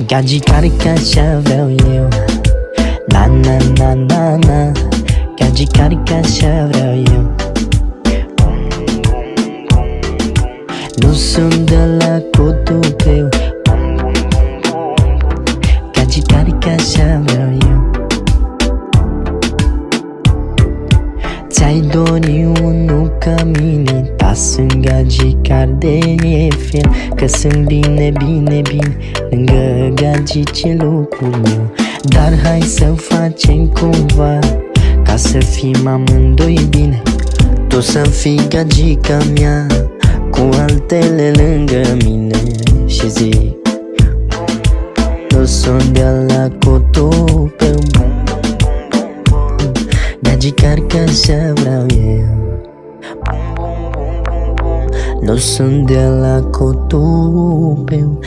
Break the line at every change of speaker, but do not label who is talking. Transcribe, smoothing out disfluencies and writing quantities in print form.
Gagicar așa vreau eu. Na, na, na, na, na. Gagicar așa vreau eu. Nu sunt de la Cotobreu. Gagicar așa vreau eu. Ți-ai dori unul ca mine, dar sunt gagicar de fel. Că sunt bine, bine, bine lângă gagice locul meu. Dar hai să facem cumva ca să fim amândoi bine. Tu să fii gagica mea cu altele lângă mine. Și zic, nu sunt de la Cotobreu. Gagicar că așa vreau eu. Nu sunt de la Cotobreu.